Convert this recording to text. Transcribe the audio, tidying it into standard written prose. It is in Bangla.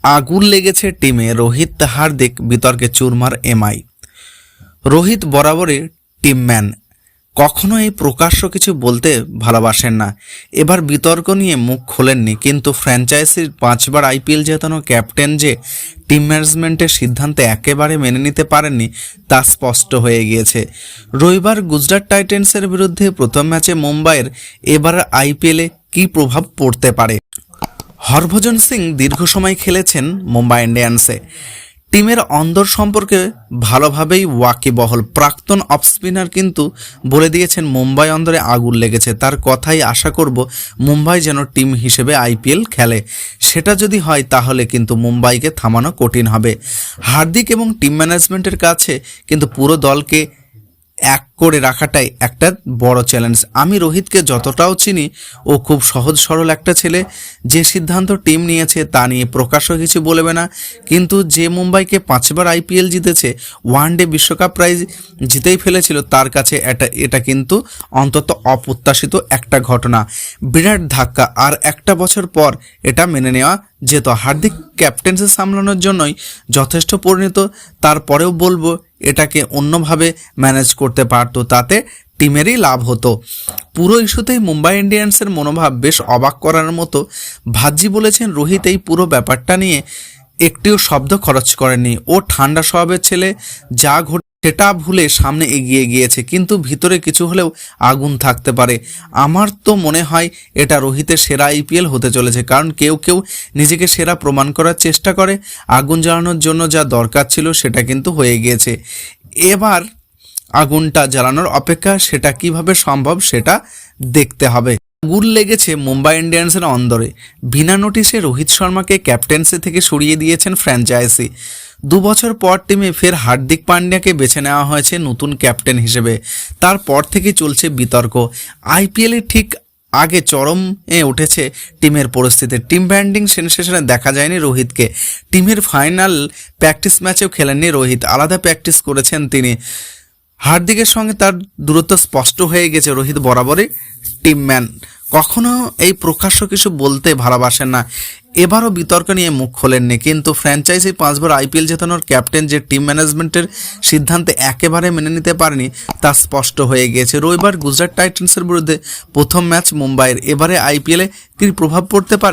আগুন লেগেছে টিমে, রোহিত হার্দিক বিতর্কে চুরমার এমআই। রোহিত বরাবরই টিমম্যান, কখনো এই প্রকাশ্য কিছু বলতে ভালোবাসেন না। এবার বিতর্ক নিয়ে মুখ খোলেননি, কিন্তু ফ্র্যাঞ্চাইজির 5বার আইপিএল জেতানো ক্যাপ্টেন যে টিম ম্যানেজমেন্টের সিদ্ধান্ত একেবারে মেনে নিতে পারেননি তা স্পষ্ট হয়ে গিয়েছে। রবিবার গুজরাট টাইটান্সের বিরুদ্ধে প্রথম ম্যাচে মুম্বাইয়ের এবার আইপিএলে কী প্রভাব পড়তে পারে। হরভজন সিং দীর্ঘ সময় খেলেছেন মুম্বাই ইন্ডিয়ান্সে, টিমের অন্দর সম্পর্কে ভালোভাবেই ওয়াকিবহল। প্রাক্তন অফ স্পিনার কিন্তু বলে দিয়েছেন মুম্বাই অন্দরে আগুন লেগেছে। তার কথাই আশা করব মুম্বাই যেন টিম হিসেবে আইপিএল খেলে। সেটা যদি হয় তাহলে কিন্তু মুম্বাইকে থামানো কঠিন হবে। হার্দিক এবং টিম ম্যানেজমেন্টের কাছে কিন্তু পুরো দলকে এক করে রাখাটাই একটা বড় চ্যালেঞ্জ। আমি রোহিতকে যতটাও চিনি, ও খুব সহজ সরল একটা ছেলে। যে সিদ্ধান্ত টিম নিয়েছে তা নিয়ে প্রকাশ্য কিছু বলবে না, কিন্তু যে মুম্বাইকে 5বার আইপিএল জিতেছে, ওয়ানডে বিশ্বকাপ প্রাইজ জিতেই ফেলেছিল, তার কাছে এটা কিন্তু অন্তত অপ্রত্যাশিত একটা ঘটনা, বিরাট ধাক্কা। আর একটা বছর পর এটা মেনে নেওয়া যেত। হার্দিক ক্যাপ্টেন্সি সামলানোর জন্যই যথেষ্ট পরিণত। তারপরেও বলবো এটাকে অন্যভাবে ম্যানেজ করতে পারতো, তাতে টিমেরই লাভ হতো। পুরো ইস্যুতেই মুম্বাই ইন্ডিয়ান্সের মনোভাব বেশ অবাক করার মতো। ভাজ্জি বলেছেন রোহিত এই পুরো ব্যাপারটা নিয়ে একটিও শব্দ খরচ করেনি। ও ঠান্ডা স্বভাবের ছেলে, যা ঘটে সেটা ভুলে সামনে এগিয়ে গিয়েছে, কিন্তু ভিতরে কিছু হলেও আগুন থাকতে পারে। আমার তো মনে হয় এটা রোহিতের সেরা আইপিএল হতে চলেছে, কারণ কেউ কেউ নিজেকে সেরা প্রমাণ করার চেষ্টা করে। আগুন জ্বালানোর জন্য যা দরকার ছিল সেটা কিন্তু হয়ে গিয়েছে। এবার আগুনটা জ্বালানোর অপেক্ষা, সেটা কিভাবে সম্ভব সেটা দেখতে হবে। আগুন লেগেছে মুম্বাই ইন্ডিয়ান্সের অন্দরে। বিনা নোটিশে রোহিত শর্মাকে ক্যাপ্টেন্সি থেকে সরিয়ে দিয়েছেন ফ্র্যাঞ্চাইজি। 2 বছর পর টিমে ফের হার্দিক পান্ডিয়াকে বেছে নেওয়া হয়েছে নতুন ক্যাপ্টেন হিসেবে। তারপর থেকে চলছে বিতর্ক। আইপিএলে ঠিক আগে চরমে উঠেছে টিমের পরিস্থিতি। টিম ব্যান্ডিং সেনসেশনে দেখা যায়নি রোহিতকে। টিমের ফাইনাল প্র্যাকটিস ম্যাচেও খেলেননি রোহিত, আলাদা প্র্যাকটিস করেছেন তিনি। হার্দিকের সঙ্গে তার দূরত্ব স্পষ্ট হয়ে গেছে। রোহিত বরাবরই টিমম্যান, কখনো এই প্রকাশ্য কিছু বলতে ভালোবাসেন না। এবারও বিতর্ক নিয়ে মুখ খোলেননি, কিন্তু ফ্র্যাঞ্চাইজি 5বার আইপিএল জেতানোর ক্যাপ্টেন যে টিম ম্যানেজমেন্টের সিদ্ধান্তে একেবারে মেনে নিতে পারেনি তা স্পষ্ট হয়ে গিয়েছে। রবিবার গুজরাট টাইটান্সের বিরুদ্ধে প্রথম ম্যাচ মুম্বাইয়ের, এবারে আইপিএলে কী প্রভাব পড়তে পারে।